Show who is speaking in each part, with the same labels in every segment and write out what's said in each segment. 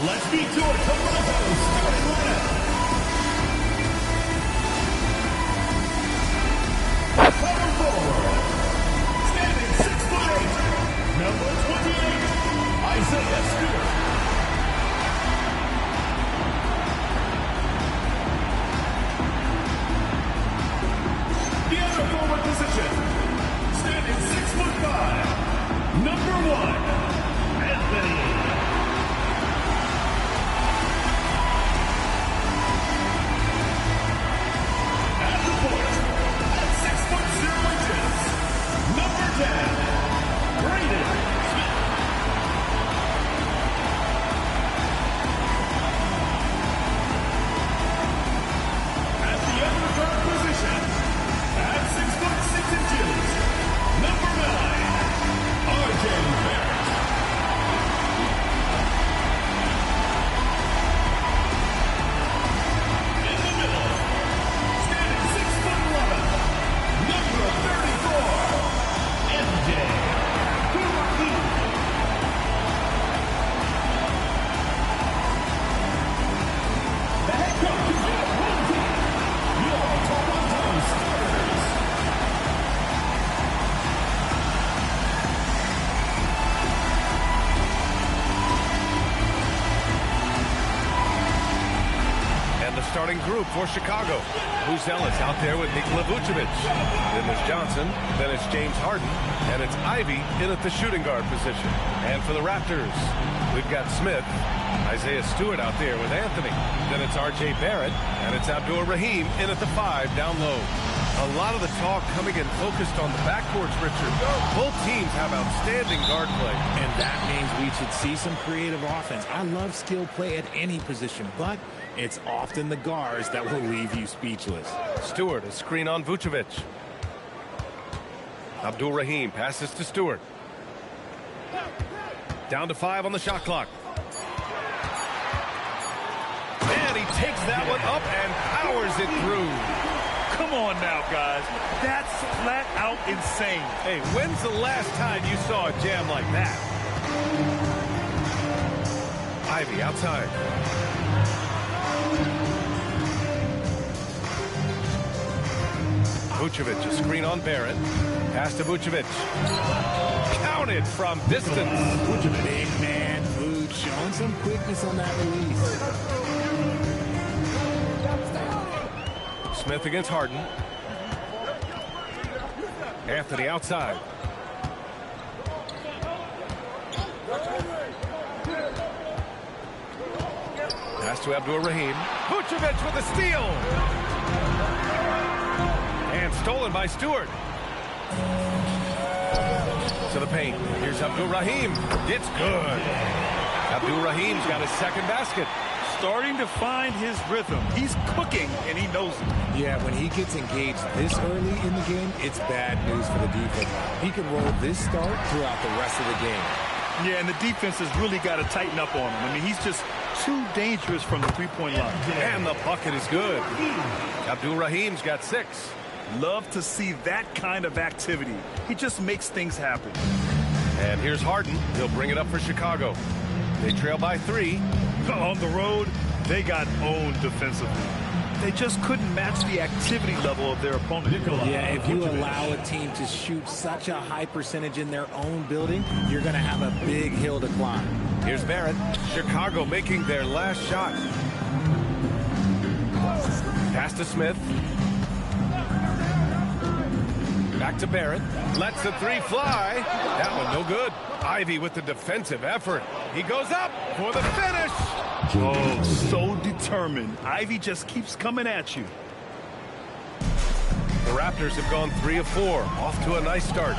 Speaker 1: Let's meet your Toronto starting lineup. Power forward. Standing 6'8", number 28, Isaiah Stewart. The other forward position. Standing 6'5", number 1, Anthony.
Speaker 2: Starting group for Chicago. Buzelis out there with Nikola Vucevic. Then there's Johnson. Then it's James Harden. And it's Ivy in at the shooting guard position. And for the Raptors, we've got Smith, Isaiah Stewart out there with Anthony. Then it's R.J. Barrett. And it's Abdur-Rahim in at the 5 down low. A lot of the talk coming in focused on the backcourts, Richard. Both teams have outstanding guard play.
Speaker 3: And that means we should see some creative offense. I love skill play at any position, but it's often the guards that will leave you speechless.
Speaker 2: Stewart, a screen on Vucevic. Abdur-Rahim passes to Stewart. Down to 5 on the shot clock. And he takes that one up and powers it through.
Speaker 4: Come on now, guys. That's flat out insane.
Speaker 2: Hey, when's the last time you saw a jam like that? Ivy outside. Vucevic, a screen on Barrett. Pass to Vucevic. Counted from distance.
Speaker 3: Big man, Vuce, showing some quickness on that release.
Speaker 2: Smith against Harden. Anthony outside. Pass to Abdur-Rahim. Vucevic with a steal. And stolen by Stewart. To the paint. Here's Abdur-Rahim. It's good. Abdur-Rahim's got his second basket.
Speaker 4: Starting to find his rhythm. He's cooking, and he knows it.
Speaker 3: Yeah, when he gets engaged this early in the game, it's bad news for the defense. He can roll this start throughout the rest of the game.
Speaker 4: Yeah, and the defense has really got to tighten up on him. I mean, he's just too dangerous from the three-point line.
Speaker 2: And the bucket is good. Abdur-Rahim's got 6.
Speaker 4: Love to see that kind of activity. He just makes things happen.
Speaker 2: And here's Harden. He'll bring it up for Chicago. They trail by 3.
Speaker 4: On the road, they got owned defensively. They just couldn't match the activity level of their opponent.
Speaker 3: Yeah, if you allow a team to shoot such a high percentage in their own building, you're going to have a big hill to climb.
Speaker 2: Here's Barrett. Chicago making their last shot. Pass to Smith. Back to Barrett. Lets the 3 fly. That one no good. Ivy with the defensive effort. He goes up for the finish.
Speaker 4: Oh, so determined. Ivy just keeps coming at you.
Speaker 2: The Raptors have gone 3 of 4. Off to a nice start.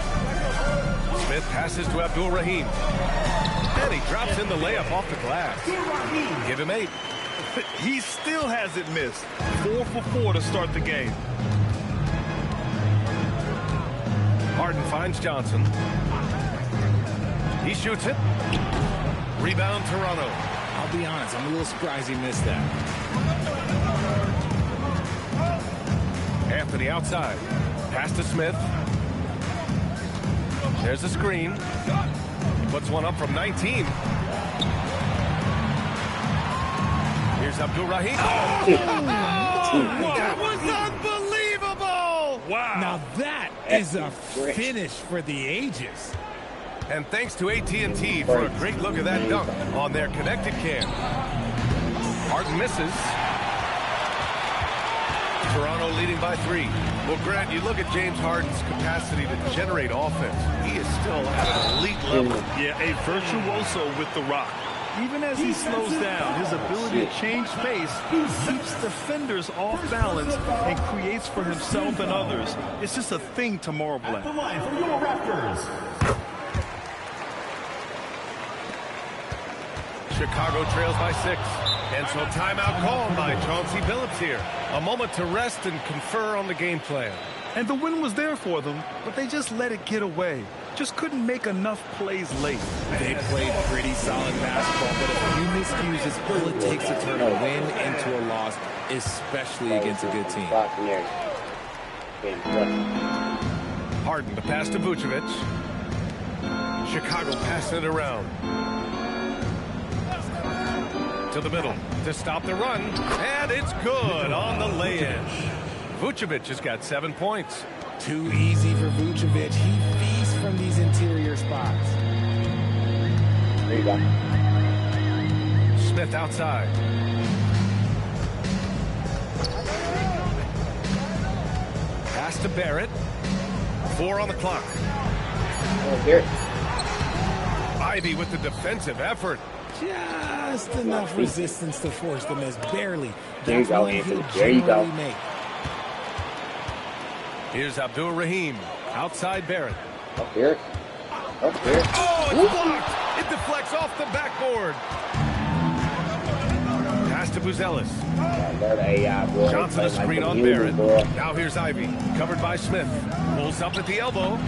Speaker 2: Smith passes to Abdur-Rahim. And he drops in the layup off the glass. Give him 8.
Speaker 4: He still hasn't missed. 4 for 4 to start the game.
Speaker 2: Harden finds Johnson. He shoots it. Rebound, Toronto.
Speaker 3: I'll be honest, I'm a little surprised he missed that.
Speaker 2: Anthony outside. Pass to Smith. There's a screen. He puts one up from 19. Here's Abdul-Rahim. That was unbelievable! Wow.
Speaker 3: Now that is a finish for the ages.
Speaker 2: And thanks to AT&T for a great look at that dunk on their connected cam. Harden misses. Toronto leading by 3. Well, Grant, you look at James Harden's capacity to generate offense. He is still at an elite level.
Speaker 4: Yeah, a virtuoso with the rock. Even as he slows down, his ability to change pace keeps defenders off balance and creates for himself and others. It's just a thing tomorrow, Black.
Speaker 1: The line for your Raptors.
Speaker 2: Chicago trails by 6. And so timeout called by Chauncey Billups here. A moment to rest and confer on the game plan.
Speaker 4: And the win was there for them, but they just let it get away. Just couldn't make enough plays late.
Speaker 3: They played pretty solid basketball, but a few miscues is all it takes to turn a win into a loss, especially against a good team.
Speaker 2: Harden, the pass to Vucevic. Chicago passing it around. To the middle to stop the run, and it's good on the lay-in. Vucevic has got 7 points.
Speaker 3: Too easy for Vucevic. He feasts from these interior spots.
Speaker 2: Smith outside. Pass to Barrett. 4 on the clock. Ivy with the defensive effort.
Speaker 3: Just enough resistance to force the miss. Barely.
Speaker 5: There you
Speaker 3: That's
Speaker 5: go,
Speaker 3: one
Speaker 5: Anthony.
Speaker 3: he'll
Speaker 5: There you go.
Speaker 3: generally make.
Speaker 2: Here's Abdul-Rahim. Outside Barrett.
Speaker 5: Up here. Up here.
Speaker 2: Oh, it's blocked. It deflects off the backboard. Pass to Buzelis. Johnson a screen on Barrett. Now here's Ivy. Covered by Smith. Pulls up at the elbow.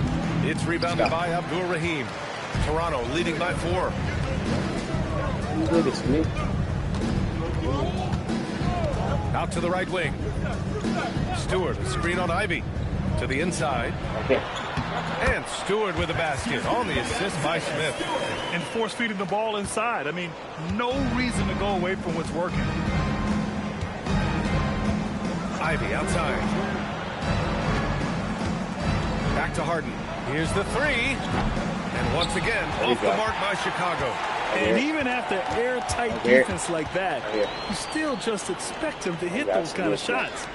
Speaker 2: It's rebounded by Abdul-Rahim. Toronto leading by 4. Out to the right wing. Stewart, screen on Ivy. To the inside. And Stewart with a basket on the assist by Smith.
Speaker 4: And force-feeding the ball inside. I mean, no reason to go away from what's working.
Speaker 2: Ivy outside. Back to Harden. Here's the 3. And once again, off the mark by Chicago.
Speaker 4: And even after airtight defense like that, you still just expect him to hit those kind of shots.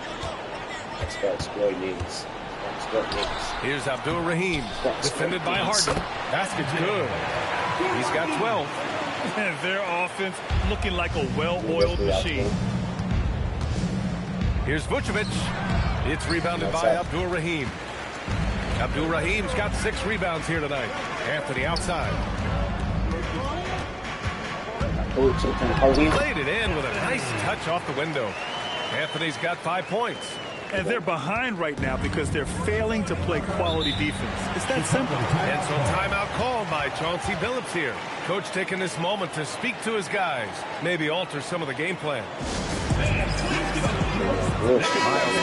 Speaker 2: Here's Abdul-Rahim, defended by Harden. Basket's good. He's got 12.
Speaker 4: And their offense looking like a well-oiled machine.
Speaker 2: Here's Vucevic. It's rebounded by Abdul-Rahim. Abdul-Rahim's got 6 rebounds here tonight. Anthony outside. Played it in with a nice touch off the window. Anthony's got 5 points.
Speaker 4: And they're behind right now because they're failing to play quality defense. It's that simple.
Speaker 2: And so timeout called by Chauncey Billups here. Coach taking this moment to speak to his guys. Maybe alter some of the game plan. Miles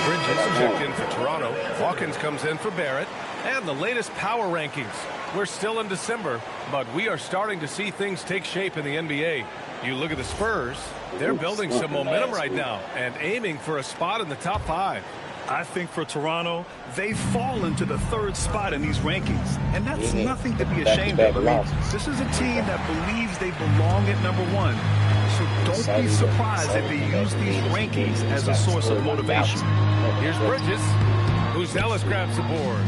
Speaker 2: Bridges checked in for Toronto. Hawkins comes in for Barrett. And the latest power rankings. We're still in December, but we are starting to see things take shape in the NBA. You look at the Spurs, they're building some momentum right now and aiming for a spot in the top 5.
Speaker 4: I think for Toronto, they fall into the 3rd spot in these rankings. And that's nothing to be ashamed of. I mean, this is a team that believes they belong at number 1. So don't be surprised if they use these rankings as a source of motivation.
Speaker 2: Here's Bridges. Buzelis grabs the board.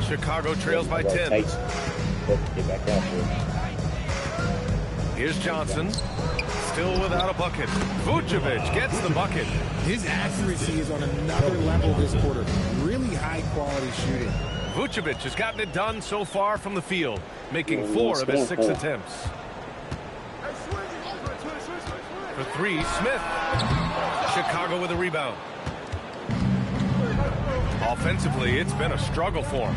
Speaker 2: Chicago trails by 10. Here's Johnson. Still without a bucket. Vucevic gets the bucket.
Speaker 3: His accuracy is on another level this quarter. Really high-quality shooting.
Speaker 2: Vucevic has gotten it done so far from the field, making 4 of his 6 attempts. For 3, Smith. Chicago with a rebound. Offensively, it's been a struggle for him.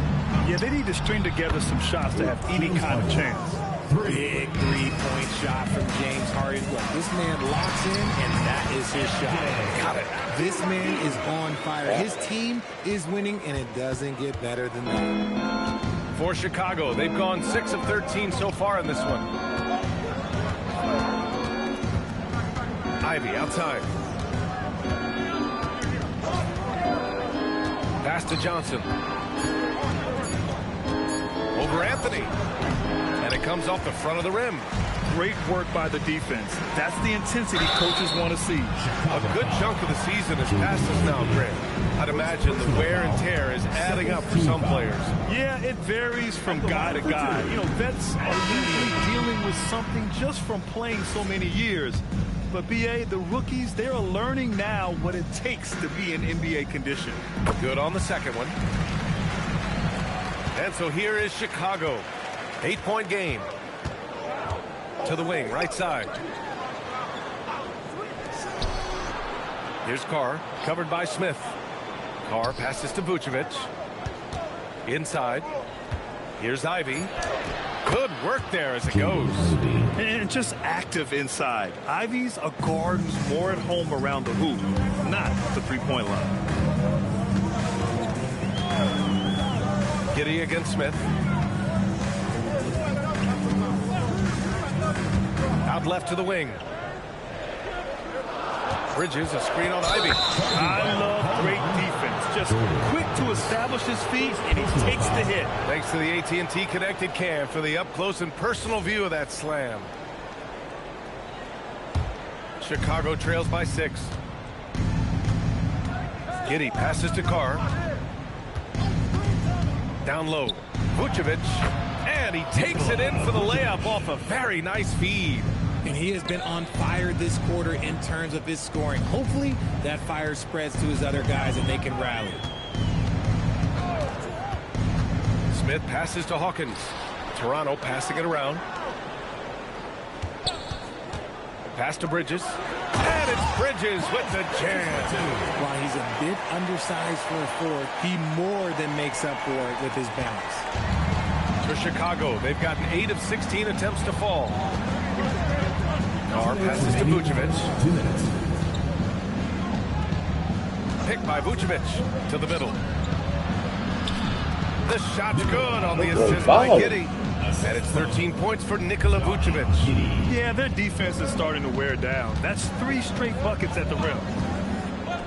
Speaker 4: Yeah, they need to string together some shots to have any kind of chance.
Speaker 3: Big 3-point shot from James Harden. Look, this man locks in, and that is his shot.
Speaker 2: Got it.
Speaker 3: This man is on fire. His team is winning, and it doesn't get better than that.
Speaker 2: For Chicago, they've gone 6 of 13 so far in this one. Ivy outside. Pass to Johnson. Over Anthony. And it comes off the front of the rim.
Speaker 4: Great work by the defense. That's the intensity coaches want to see.
Speaker 2: A good chunk of the season has passed us now, Grant. I'd imagine the wear and tear is adding up for some players.
Speaker 4: Yeah, it varies from guy to guy. You know, vets are usually dealing with something just from playing so many years. But, B.A., the rookies, they are learning now what it takes to be in NBA condition.
Speaker 2: Good on the second one. And so here is Chicago. 8-point game. To the wing, right side. Here's Carr, covered by Smith. Carr passes to Vucevic. Inside. Here's Ivy. Good work there as it goes.
Speaker 4: And just active inside. Ivy's a guard who's more at home around the hoop, not the three-point line.
Speaker 2: Giddey against Smith. Out left to the wing. Bridges, a screen on Ivy.
Speaker 4: I love great defense. Just quick to establish his feet, and he takes the hit.
Speaker 2: Thanks to the AT&T Connected Cam for the up-close and personal view of that slam. Chicago trails by 6. Giddey passes to Carr. Down low. Vucevic. And he takes it in for the layup off a very nice feed.
Speaker 3: And he has been on fire this quarter in terms of his scoring. Hopefully that fire spreads to his other guys and they can rally.
Speaker 2: Smith passes to Hawkins. Toronto passing it around. Pass to Bridges. And it's Bridges with the jam.
Speaker 3: While he's a bit undersized for a forward, he more than makes up for it with his bounce.
Speaker 2: For Chicago, they've gotten 8 of 16 attempts to fall. Carr passes to Vucevic.
Speaker 1: 2 minutes.
Speaker 2: Picked by Vucevic to the middle. The shot's good on the assist by Giddey. And it's 13 points for Nikola Vucevic.
Speaker 4: Yeah, their defense is starting to wear down. That's 3 straight buckets at the rim.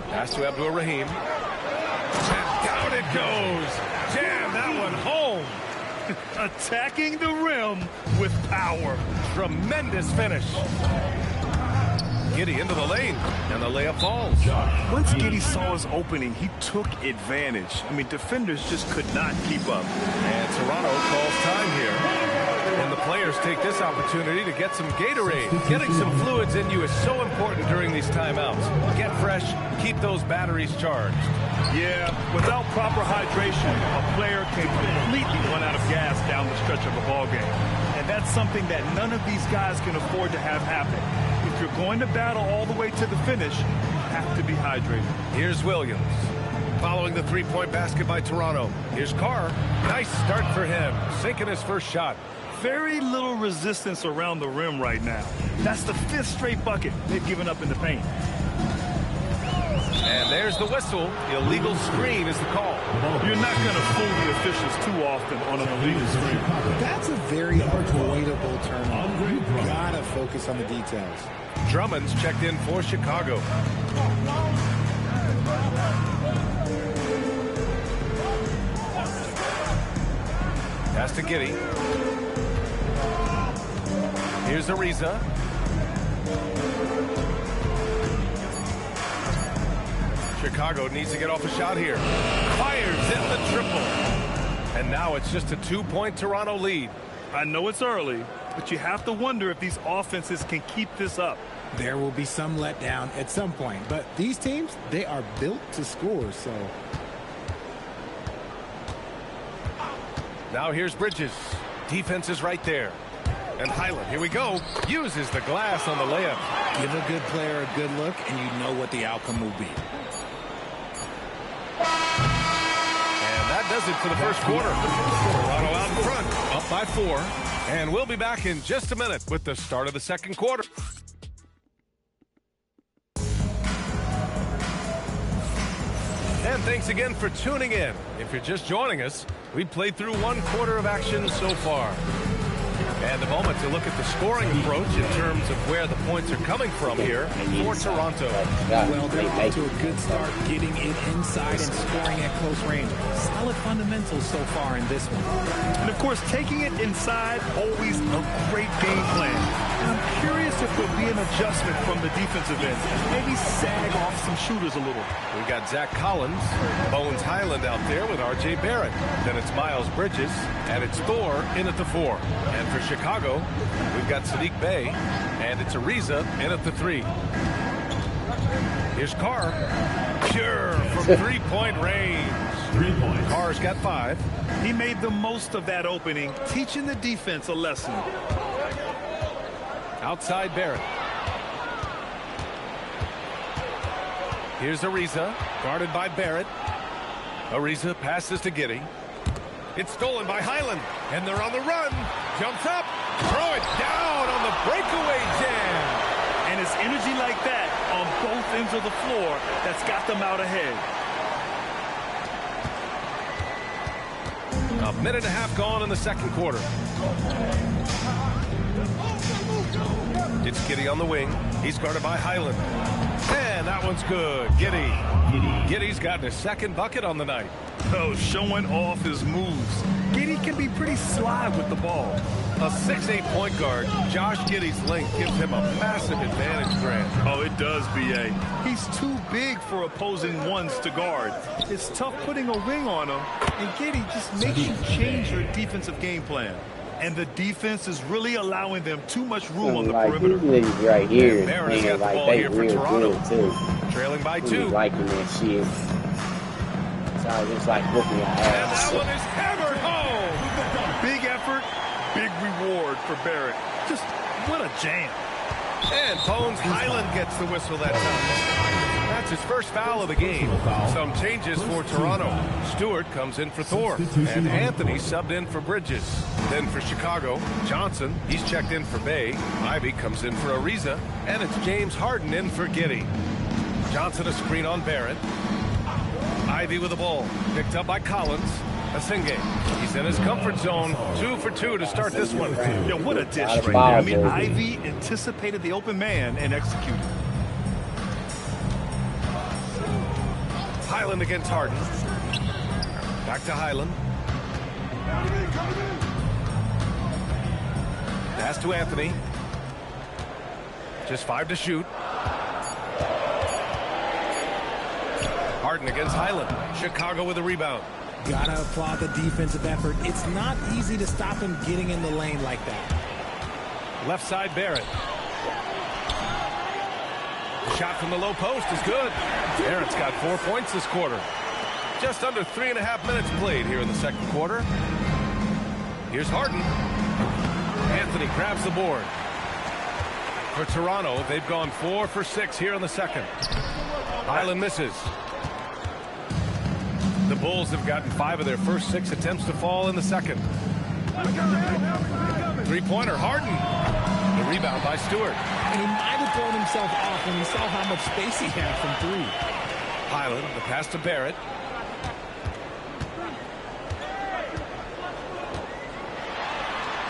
Speaker 2: Pass to Abdul Rahim. And down it goes. Jam that one home.
Speaker 4: Attacking the rim with power.
Speaker 2: Tremendous finish. Giddey into the lane, and the layup falls.
Speaker 4: Once Giddey saw his opening, he took advantage. I mean, defenders just could not keep up.
Speaker 2: And Toronto calls time here. And the players take this opportunity to get some Gatorade. Getting some fluids in you is so important during these timeouts. Get fresh, keep those batteries charged.
Speaker 4: Yeah, without proper hydration, a player can completely run out of gas down the stretch of a ball game. And that's something that none of these guys can afford to have happen. If you're going to battle all the way to the finish, you have to be hydrated.
Speaker 2: Here's Williams. Following the three-point basket by Toronto. Here's Carr. Nice start for him. Sinking his first shot.
Speaker 4: Very little resistance around the rim right now. That's the 5th straight bucket they've given up in the paint.
Speaker 2: And there's the whistle. Illegal screen is the call.
Speaker 4: You're not going to fool the officials too often on an illegal screen.
Speaker 3: That's a very avoidable turnover. You gotta focus on the details.
Speaker 2: Drummond's checked in for Chicago. Pass to Giddey. Here's Ariza. Chicago needs to get off a shot here. Fires in the triple. And now it's just a 2-point Toronto lead.
Speaker 4: I know it's early, but you have to wonder if these offenses can keep this up.
Speaker 3: There will be some letdown at some point, but these teams, they are built to score, so.
Speaker 2: Now here's Bridges. Defense is right there. And Highland, here we go, uses the glass on the layup.
Speaker 3: Give a good player a good look, and you know what the outcome will be.
Speaker 2: And that does it for the first quarter. Toronto out in front, up by 4. And we'll be back in just a minute with the start of the second quarter. And thanks again for tuning in. If you're just joining us, we've played through 1 quarter of action so far. And the moment to look at the scoring approach in terms of where the points are coming from here for Toronto.
Speaker 3: Well, they're off to a good start getting it inside and scoring at close range. Solid fundamentals so far in this one.
Speaker 4: And, of course, taking it inside, always a great game plan. And I'm curious if there'll be an adjustment from the defensive end. Maybe sag off some shooters a little.
Speaker 2: We've got Zach Collins, Bones Highland out there with R.J. Barrett. Then it's Miles Bridges, and it's Thor in at the 4. And for Chicago, we've got Sadiq Bey, and it's Ariza in at the 3. Here's Carr. Pure from three-point range.
Speaker 1: 3 points.
Speaker 2: Carr's got 5.
Speaker 4: He made the most of that opening, teaching the defense a lesson.
Speaker 2: Outside Barrett. Here's Ariza, guarded by Barrett. Ariza passes to Giddey. It's stolen by Highland, and they're on the run. Jumps up, throw it down on the breakaway jam.
Speaker 4: And it's energy like that on both ends of the floor that's got them out ahead.
Speaker 2: A minute and a half gone in the second quarter. It's Giddey on the wing. He's guarded by Highland. And that one's good. Giddey. Giddey's gotten his second bucket on the night.
Speaker 4: Oh, showing off his moves. Giddey can be pretty sly with the ball.
Speaker 2: A 6'8" point guard, Josh Giddey's length gives him a massive advantage, Grant.
Speaker 4: Oh, it does, B.A. He's too big for opposing ones to guard. It's tough putting a wing on him, and Giddey just makes you change your defensive game plan. And the defense is really allowing them too much room on the perimeter.
Speaker 5: These niggas right here,
Speaker 2: Barrett's
Speaker 5: man,
Speaker 2: got the
Speaker 5: like
Speaker 2: ball
Speaker 5: they
Speaker 2: here for
Speaker 5: real
Speaker 2: Toronto.
Speaker 5: good too.
Speaker 2: Trailing by
Speaker 5: Really
Speaker 2: 2.
Speaker 5: liking that shit. So I just like whooping your
Speaker 2: And
Speaker 5: ass.
Speaker 2: that one is hammered home.
Speaker 4: Big effort, big reward for Barrett. Just what a jam.
Speaker 2: And Bones Highland gets the whistle that time. That's his first foul of the game. Some changes for Toronto. Stewart comes in for Thor. And Anthony subbed in for Bridges. Then for Chicago, Johnson, he's checked in for Bey. Ivy comes in for Ariza. And it's James Harden in for Giddey. Johnson a screen on Barrett. Ivy with the ball. Picked up by Collins. Asenge. He's in his comfort zone. 2 for 2 to start this one.
Speaker 4: Yeah, what a dish right there. I mean, Ivy anticipated the open man and executed.
Speaker 2: Highland against Harden. Back to Highland. Pass to Anthony. Just 5 to shoot. Harden against Highland. Chicago with a rebound.
Speaker 3: Gotta applaud the defensive effort. It's not easy to stop him getting in the lane like that.
Speaker 2: Left side Barrett. Shot from the low post is good. Barrett's got 4 points this quarter. Just under 3.5 minutes played here in the second quarter. Here's Harden. Anthony grabs the board. For Toronto, they've gone 4 for 6 here in the second. Highland misses. The Bulls have gotten 5 of their first 6 attempts to fall in the second. Three-pointer, Harden. The rebound by Stewart.
Speaker 3: And he might have thrown himself off when he saw how much space he had from 3.
Speaker 2: Highland, the pass to Barrett.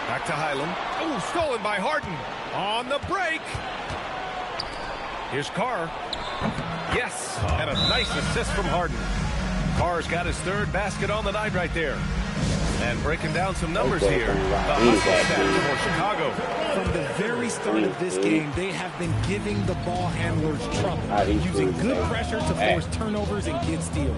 Speaker 2: Back to Highland. Oh, stolen by Harden. On the break. Here's Carr. Yes, and a nice assist from Harden. Carr's got his 3rd basket on the night right there. And breaking down some numbers here. The hustle stats for Chicago.
Speaker 3: From the very start of this game, they have been giving the ball handlers trouble, using good pressure to force turnovers and get steals.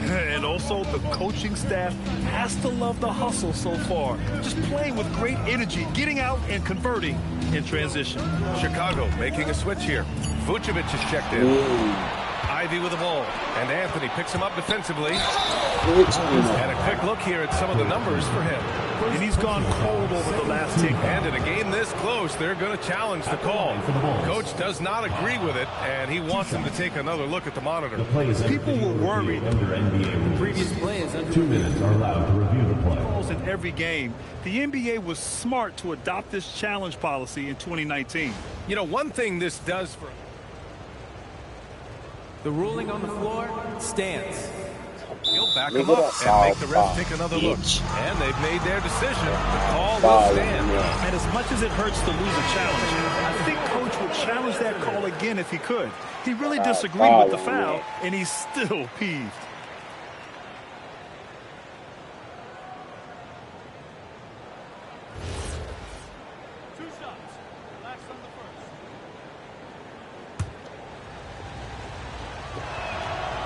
Speaker 4: And also, the coaching staff has to love the hustle so far. Just playing with great energy, getting out and converting in transition.
Speaker 2: Chicago making a switch here. Vucevic is checked in. Ivy with the ball, and Anthony picks him up defensively. And a quick look here at some of the numbers for him.
Speaker 4: And he's gone cold over the last 10.
Speaker 2: And in a game this close, they're going to challenge the call. Coach does not agree with it, and he wants him to take another look at the monitor.
Speaker 4: People were worried.
Speaker 1: Under NBA rules.
Speaker 3: Previous play is under
Speaker 1: 2 minutes are allowed to review the play.
Speaker 4: In every game, the NBA was smart to adopt this challenge policy in 2019.
Speaker 2: You know, one thing this does for...
Speaker 6: The ruling on the floor stands.
Speaker 2: He'll back
Speaker 5: Look
Speaker 2: him
Speaker 5: at
Speaker 2: up
Speaker 5: that
Speaker 2: and make the
Speaker 5: foul,
Speaker 2: refs take another look.
Speaker 5: bitch.
Speaker 2: And they've made their decision. The call will
Speaker 5: Foul,
Speaker 2: stand.
Speaker 5: yeah.
Speaker 4: And as much as it hurts to lose a challenge, I think Coach would challenge that call again if he could. He really disagreed with the foul, and he's still peeved.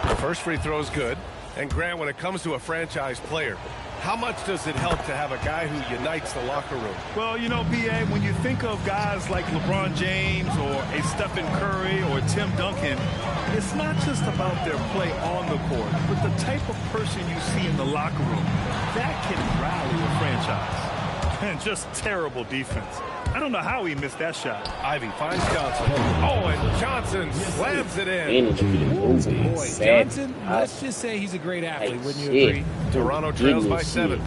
Speaker 2: The first free throw is good. And Grant, when it comes to a franchise player, how much does it help to have a guy who unites the locker room?
Speaker 4: Well, you know, B.A., when you think of guys like LeBron James or a Stephen Curry or Tim Duncan, it's not just about their play on the court, but the type of person you see in the locker room. That can rally a franchise. And just terrible defense. I don't know how he missed that shot.
Speaker 2: Ivy finds Johnson. Oh, and Johnson slams it in.
Speaker 3: Boy, Johnson, let's just say he's a great athlete, wouldn't you agree?
Speaker 2: Toronto trails by 7.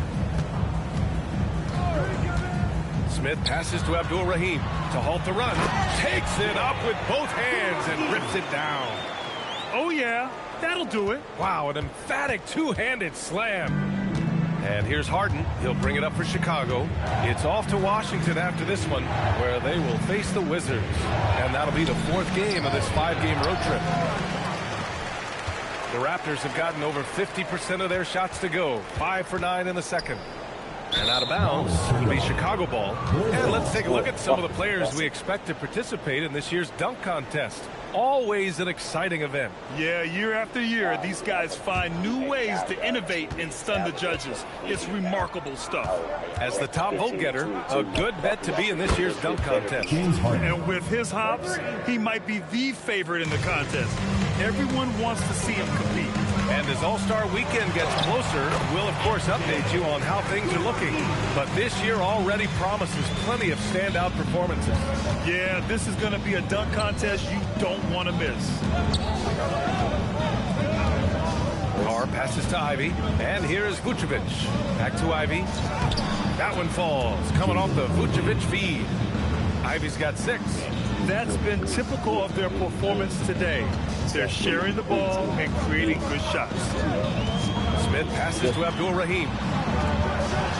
Speaker 2: Smith passes to Abdul-Rahim to halt the run. Takes it up with both hands and rips it down.
Speaker 4: Oh, yeah, that'll do it.
Speaker 2: Wow, an emphatic two-handed slam. And here's Harden. He'll bring it up for Chicago. It's off to Washington after this one, where they will face the Wizards. And that'll be the 4th game of this 5-game road trip. The Raptors have gotten over 50% of their shots to go. 5 for 9 in the second. And out of bounds will be Chicago ball. And let's take a look at some of the players we expect to participate in this year's dunk contest. Always an exciting event.
Speaker 4: Yeah, year after year, these guys find new ways to innovate and stun the judges. It's remarkable stuff.
Speaker 2: As the top vote getter, a good bet to be in this year's dunk contest.
Speaker 4: And with his hops, he might be the favorite in the contest. Everyone wants to see him compete.
Speaker 2: And as All-Star Weekend gets closer, we'll of course update you on how things are looking. But this year already promises plenty of standout performances.
Speaker 4: Yeah, this is going to be a dunk contest you don't want to miss.
Speaker 2: Carr passes to Ivy, and here is Vucevic. Back to Ivy. That one falls, coming off the Vucevic feed. Ivy's got 6.
Speaker 4: That's been typical of their performance today. They're sharing the ball and creating good shots.
Speaker 2: Smith passes to Abdul-Rahim.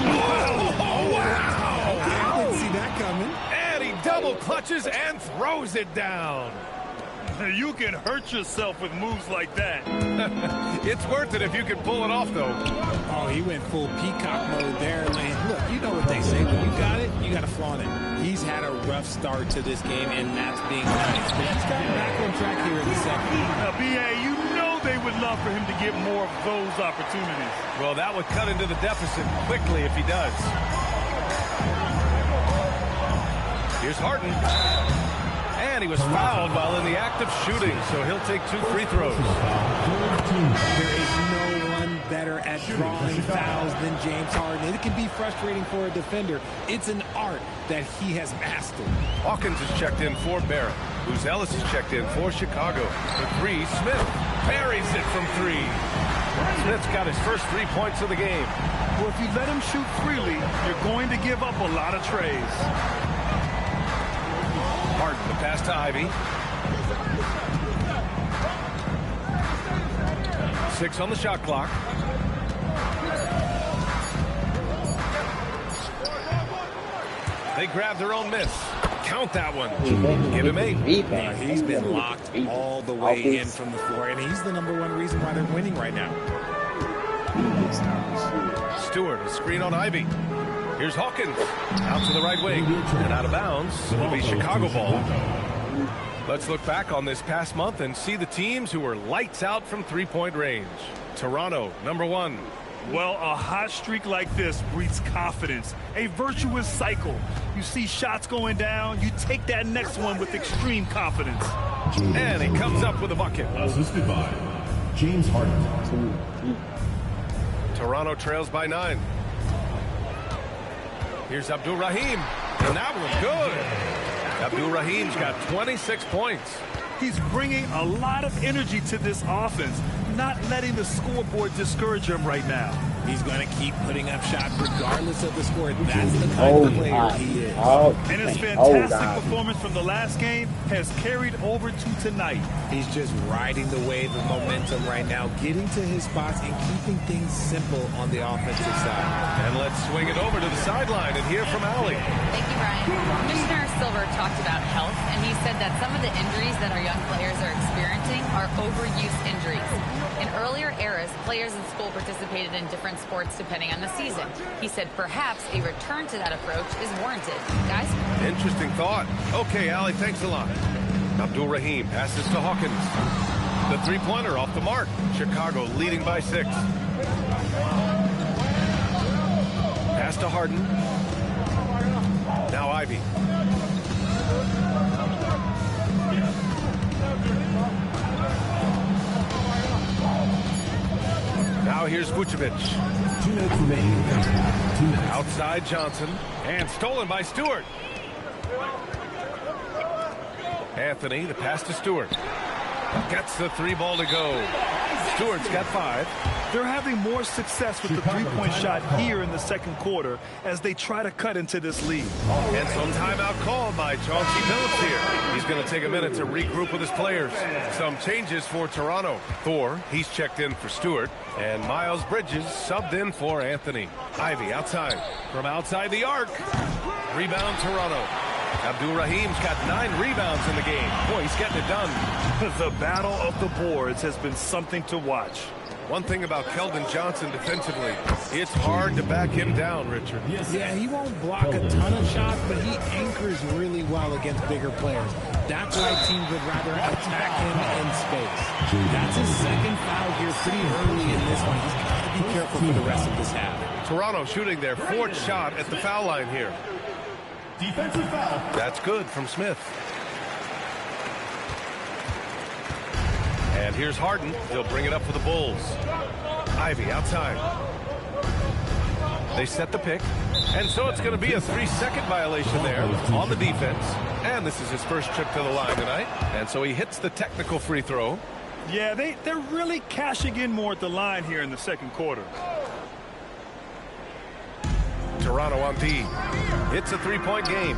Speaker 3: Oh, wow! I didn't see that coming.
Speaker 2: And he double clutches and throws it down.
Speaker 4: You can hurt yourself with moves like that.
Speaker 2: It's worth it if you can pull it off, though.
Speaker 3: Oh, he went full peacock mode there. Man, look, you know what they say. When you got it, you got to flaunt it. He's had a rough start to this game, and that's being nice. But he's gotten back on track here in the second.
Speaker 4: Now, B.A., you know they would love for him to get more of those opportunities.
Speaker 2: Well, that would cut into the deficit quickly if he does. Here's Harden. And he was fouled while in the act of shooting, so he'll take 2 free throws.
Speaker 3: There is no one better at drawing fouls than James Harden. It can be frustrating for a defender. It's an art that he has mastered.
Speaker 2: Hawkins is checked in for Barrett. Ellis is checked in for Chicago. For 3, Smith buries it from 3. Smith's got his first 3 points of the game.
Speaker 4: Well, if you let him shoot freely, you're going to give up a lot of trays.
Speaker 2: Harden, the pass to Ivy. 6 on the shot clock. They grab their own miss. Count that one. Give him 8.
Speaker 3: He's been locked all the way in from the floor, and he's the #1 reason why they're winning right now.
Speaker 2: Stewart, a screen on Ivy. Here's Hawkins. Out to the right wing. And out of bounds. It'll be Chicago ball. Let's look back on this past month and see the teams who were lights out from 3-point range. Toronto, #1.
Speaker 4: Well, a hot streak like this breeds confidence, a virtuous cycle. You see shots going down, you take that next one with extreme confidence.
Speaker 2: And he comes up with a bucket.
Speaker 1: Assisted by James Harden.
Speaker 2: Toronto trails by 9. Here's Abdul-Rahim. And that one good. Abdul-Rahim's got 26 points.
Speaker 4: He's bringing a lot of energy to this offense, not letting the scoreboard discourage him right now.
Speaker 3: He's going to keep putting up shots regardless of the score. That's the kind of player he is.
Speaker 4: And his fantastic performance from the last game has carried over to tonight.
Speaker 3: He's just riding the wave of momentum right now, getting to his spots and keeping things simple on the offensive side.
Speaker 2: And let's swing it over to the sideline and hear from Allie.
Speaker 6: Thank you, Brian. Commissioner Silver talked about health, and he said that some of the injuries that our young players are experiencing are overuse injuries. In earlier eras, players in school participated in different sports depending on the season. He said perhaps a return to that approach is warranted. Guys?
Speaker 2: Interesting thought. Okay, Allie, thanks a lot. Abdul-Rahim passes to Hawkins. The three-pointer off the mark. Chicago leading by 6. Pass to Harden. Now Ivy. Now here's Vucevic.
Speaker 1: 2 minutes remaining. 2 minutes.
Speaker 2: Outside Johnson. And stolen by Stewart. Anthony, the pass to Stewart. Gets the 3-ball to go. Stewart's got 5.
Speaker 4: They're having more success with the three-point shot here in the second quarter as they try to cut into this lead.
Speaker 2: And some timeout called by Chauncey Billups here. He's going to take a minute to regroup with his players. Some changes for Toronto. Thor, he's checked in for Stewart. And Miles Bridges subbed in for Anthony. Ivy outside. From outside the arc. Rebound Toronto. Abdul-Rahim's got 9 rebounds in the game. Boy, he's getting it done.
Speaker 4: The battle of the boards has been something to watch.
Speaker 2: One thing about Keldon Johnson defensively, it's hard to back him down, Richard.
Speaker 3: Yeah, he won't block a ton of shots, but he anchors really well against bigger players. That's why teams would rather attack him in space. That's his second foul here pretty early in this one. He's got to be careful for the rest of this half.
Speaker 2: Toronto shooting their 4th shot at the foul line here.
Speaker 1: Defensive foul.
Speaker 2: That's good from Smith. And here's Harden. He'll bring it up for the Bulls. Ivy outside. They set the pick. And so it's going to be a 3-second violation there on the defense. And this is his first trip to the line tonight. And so he hits the technical free throw.
Speaker 4: Yeah, they're really cashing in more at the line here in the second quarter.
Speaker 2: Toronto on D. It's a 3-point game.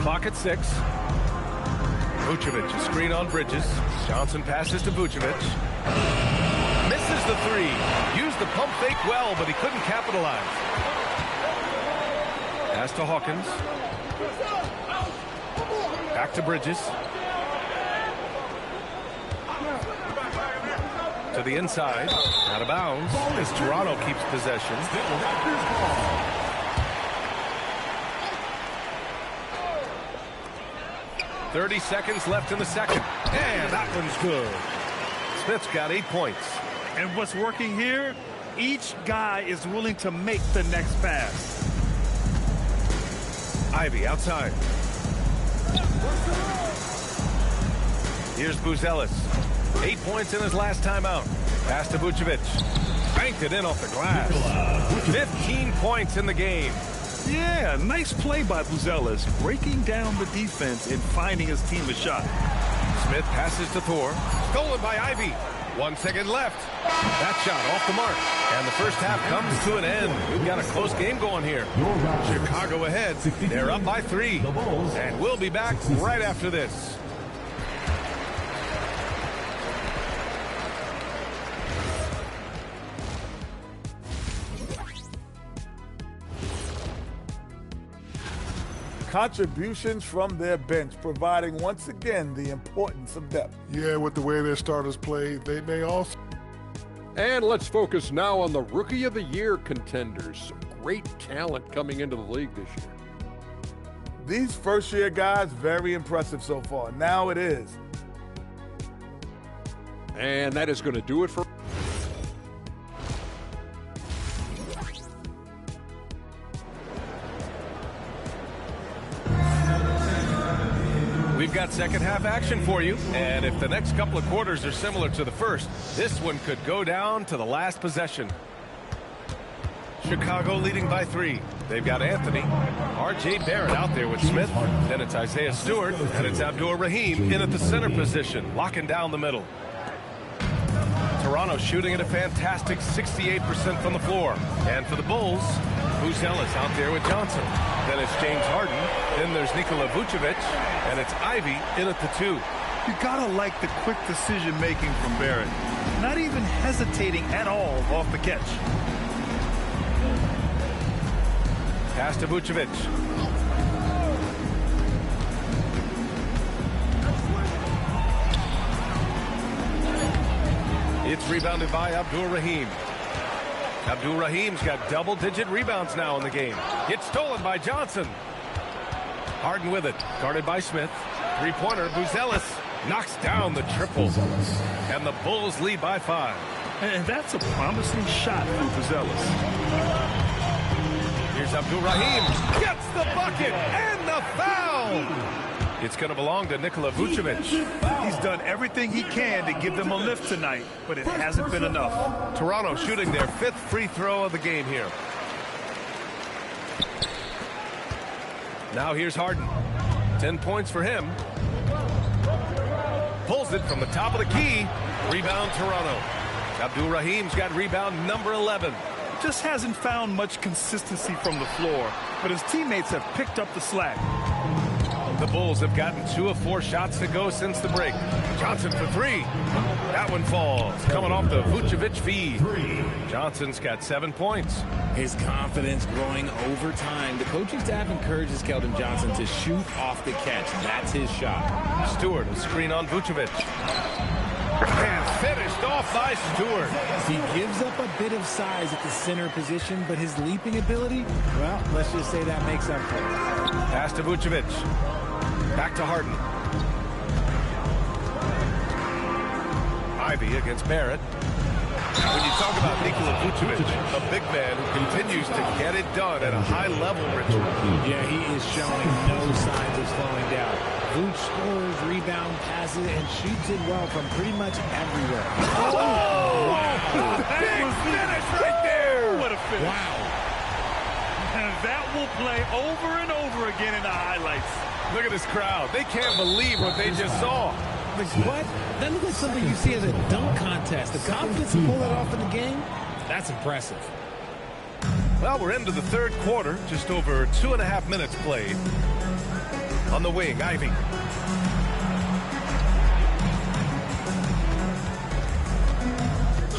Speaker 2: Clock at 6. Vucevic, a screen on Bridges. Johnson passes to Vucevic. Misses the 3. Used the pump fake well, but he couldn't capitalize. Pass to Hawkins. Back to Bridges. To the inside. Out of bounds as Toronto keeps possession. 30 seconds left in the second. And that one's good. Smith's got 8 points.
Speaker 4: And what's working here, each guy is willing to make the next pass.
Speaker 2: Ivy outside. Here's Buzelis. 8 points in his last timeout. Pass to Vucevic. Banked it in off the glass. 15 points in the game.
Speaker 4: Yeah, nice play by Buzelis, breaking down the defense and finding his team a shot.
Speaker 2: Smith passes to Thor. Stolen by Ivy. 1 second left. That shot off the mark. And the first half comes to an end. We've got a close game going here. Chicago ahead. They're up by 3. And we'll be back right after this.
Speaker 7: Contributions from their bench, providing once again the importance of depth.
Speaker 8: Yeah, with the way their starters play, they may also.
Speaker 9: And let's focus now on the Rookie of the Year contenders. Some great talent coming into the league this year.
Speaker 7: These first-year guys, very impressive so far. Now it is.
Speaker 9: And that is going to do it for.
Speaker 2: We've got second half action for you, and if the next couple of quarters are similar to the first, this one could go down to the last possession. Chicago leading by 3. They've got Anthony, R.J. Barrett out there with Smith, then it's Isaiah Stewart, and it's Abdul-Rahim in at the center position, locking down the middle. Toronto Toronto shooting at a fantastic 68% from the floor. And for the Bulls, Buzelis out there with Johnson. Then it's James Harden. Then there's Nikola Vucevic. And it's Ivy in at the 2.
Speaker 4: You gotta like the quick decision-making from Barrett. Not even hesitating at all off the catch.
Speaker 2: Pass to Vucevic. It's rebounded by Abdul-Rahim. Abdul-Rahim's got double-digit rebounds now in the game. It's stolen by Johnson. Harden with it. Guarded by Smith. Three-pointer, Buzelis knocks down the triple. And the Bulls lead by 5.
Speaker 4: And that's a promising shot from Buzelis.
Speaker 2: Here's Abdul-Rahim. Gets the bucket and the foul. It's going to belong to Nikola Vucevic.
Speaker 4: He's done everything he can to give them a lift tonight, but it hasn't been enough.
Speaker 2: Toronto shooting their 5th free throw of the game here. Now here's Harden. 10 points for him. Pulls it from the top of the key. Rebound Toronto. Abdul-Rahim's got rebound number 11.
Speaker 4: Just hasn't found much consistency from the floor, but his teammates have picked up the slack.
Speaker 2: The Bulls have gotten 2 of 4 shots to go since the break. Johnson for 3. That one falls. Coming off the Vucevic feed. Johnson's got 7 points.
Speaker 3: His confidence growing over time. The coaching staff encourages Keldon Johnson to shoot off the catch. That's his shot.
Speaker 2: Stewart will screen on Vucevic. And finished off by Stewart.
Speaker 3: He gives up a bit of size at the center position, but his leaping ability, well, let's just say that makes up for it.
Speaker 2: Pass to Vucevic. Back to Harden. Ivy against Barrett. When you talk about Nikola Vucevic, a big man who continues to get it done at a high level, Richard.
Speaker 3: Yeah, he is showing no signs of slowing down. Vooch scores, rebound, passes, and shoots it well from pretty much everywhere.
Speaker 2: Oh!
Speaker 3: Wow.
Speaker 2: Big finish right there!
Speaker 4: What a finish.
Speaker 3: Wow.
Speaker 4: And that will play over and over again in the highlights.
Speaker 2: Look at this crowd. They can't believe what they just saw.
Speaker 3: Like, what? That looks like something you see as a dunk contest. The confidence to pull that off in the game, that's impressive.
Speaker 2: Well, we're into the 3rd quarter. Just over 2.5 minutes played. On the wing, Ivy.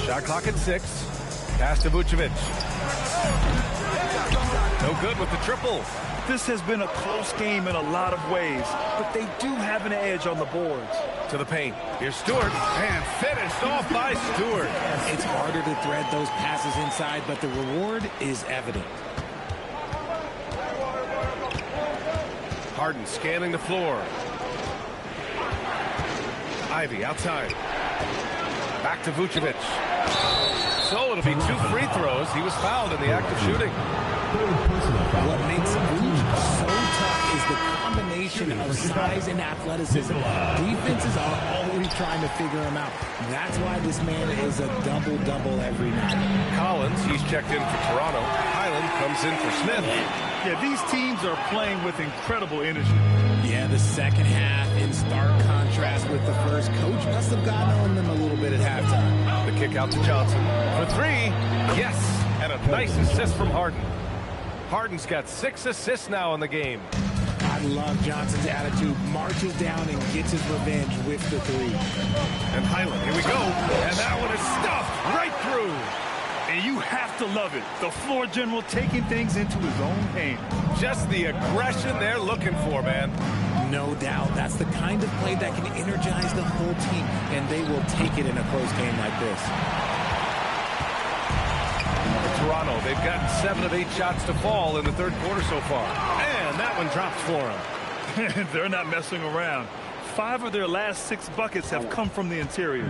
Speaker 2: Shot clock at 6. Pass to Vucevic. No good with the triple.
Speaker 4: This has been a close game in a lot of ways, but they do have an edge on the boards.
Speaker 2: To the paint. Here's Stewart. And finished off by Stewart.
Speaker 3: It's harder to thread those passes inside, but the reward is evident.
Speaker 2: Harden scanning the floor. Ivy outside. Back to Vucevic. So it'll be 2 free throws. He was fouled in the act of shooting.
Speaker 3: What makes Vooch so tough is the combination of size and athleticism. Defenses are always trying to figure him out. That's why this man is a double-double every night.
Speaker 2: Collins, he's checked in for Toronto. Highland comes in for Smith.
Speaker 4: Yeah, these teams are playing with incredible energy.
Speaker 3: Yeah, the second half in stark contrast with the first. Coach must have gotten on them a little bit at halftime.
Speaker 2: The kick out to Johnson for 3. Yes, and a nice assist from Harden. Harden's got 6 assists now in the game.
Speaker 3: I love Johnson's attitude. Marches down and gets his revenge with the 3.
Speaker 2: And Highland, here we go. And that one is stuffed right through.
Speaker 4: And you have to love it. The floor general taking things into his own hands.
Speaker 2: Just the aggression they're looking for, man.
Speaker 3: No doubt. That's the kind of play that can energize the whole team, and they will take it in a close game like this.
Speaker 2: Toronto, they've gotten 7 of 8 shots to fall in the 3rd quarter so far. And that one drops for them.
Speaker 4: They're not messing around. 5 of their last 6 buckets have come from the interior.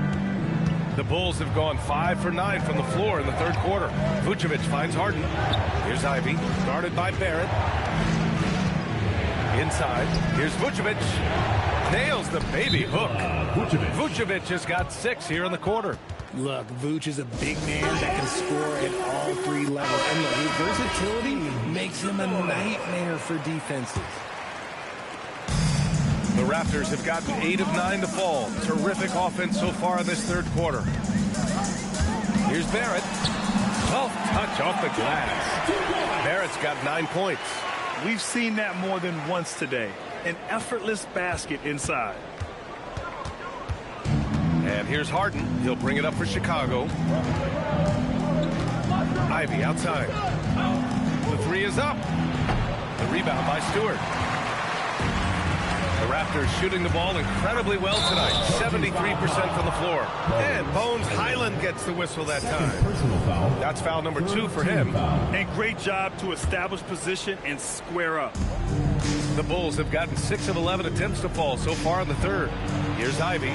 Speaker 2: The Bulls have gone 5 for 9 from the floor in the 3rd quarter. Vucevic finds Harden. Here's Ivy, guarded by Barrett. Inside, here's Vucevic. Nails the baby hook. Vucevic has got 6 here in the quarter.
Speaker 3: Look, Vooch is a big man that can score at all 3 levels. And look, his versatility makes him a nightmare for defenses.
Speaker 2: The Raptors have gotten 8 of 9 to fall. Terrific offense so far in this 3rd quarter. Here's Barrett. Oh, touch off the glass. Barrett's got 9 points.
Speaker 4: We've seen that more than once today. An effortless basket inside.
Speaker 2: And here's Harden. He'll bring it up for Chicago. Ivy outside. The three is up. The rebound by Stewart. The Raptors shooting the ball incredibly well tonight. 73% from the floor. And Bones Highland gets the whistle that time. That's foul number 2 for him.
Speaker 4: And great job to establish position and square up.
Speaker 2: The Bulls have gotten 6 of 11 attempts to fall so far in the third. Here's Ivy.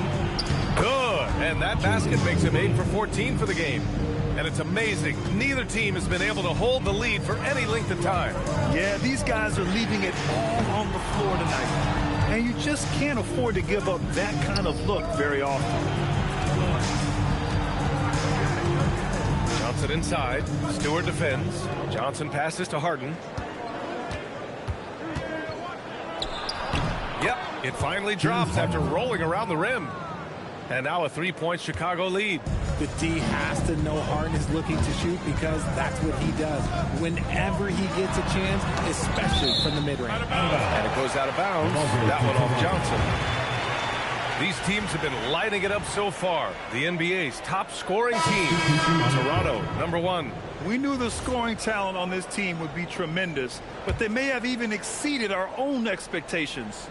Speaker 2: Good. And that basket makes him 8 for 14 for the game. And it's amazing. Neither team has been able to hold the lead for any length of time.
Speaker 4: Yeah, these guys are leaving it all on the floor tonight. And you just can't afford to give up that kind of look very often.
Speaker 2: Johnson inside. Stewart defends. Johnson passes to Harden. Yep, it finally drops after rolling around the rim. And now a 3-point Chicago lead.
Speaker 3: The D has to know Harden is looking to shoot because that's what he does whenever he gets a chance, especially from the mid-range.
Speaker 2: And it goes out of bounds. That one off Johnson. These teams have been lighting it up so far. The NBA's top scoring team, Toronto, number 1.
Speaker 4: We knew the scoring talent on this team would be tremendous, but they may have even exceeded our own expectations.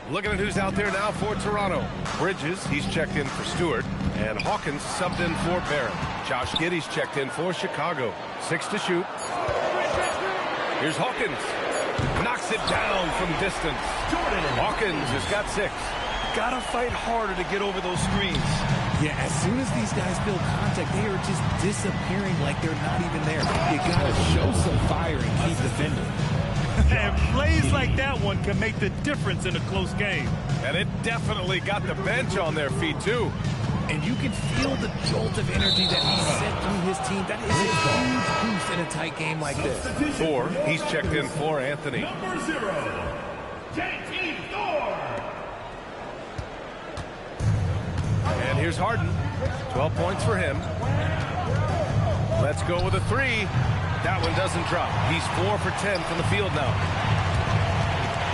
Speaker 2: Looking at who's out there now for Toronto. Bridges, he's checked in for Stewart. And Hawkins subbed in for Barrett. Josh Giddey's checked in for Chicago. 6 to shoot. Here's Hawkins. Knocks it down from distance. Hawkins has got 6.
Speaker 4: Gotta fight harder to get over those screens.
Speaker 3: Yeah, as soon as these guys feel contact, they are just disappearing like they're not even there. You gotta show some fire and keep defending.
Speaker 4: And plays like that one can make the difference in a close game.
Speaker 2: And it definitely got the bench on their feet, too.
Speaker 3: And you can feel the jolt of energy that he sent through his team. That is a huge boost in a tight game like this.
Speaker 2: Thor, he's checked in for Anthony.
Speaker 1: Number 0, JT Thor.
Speaker 2: And here's Harden. 12 points for him. Let's go with a 3. That one doesn't drop. He's 4 for 10 from the field now.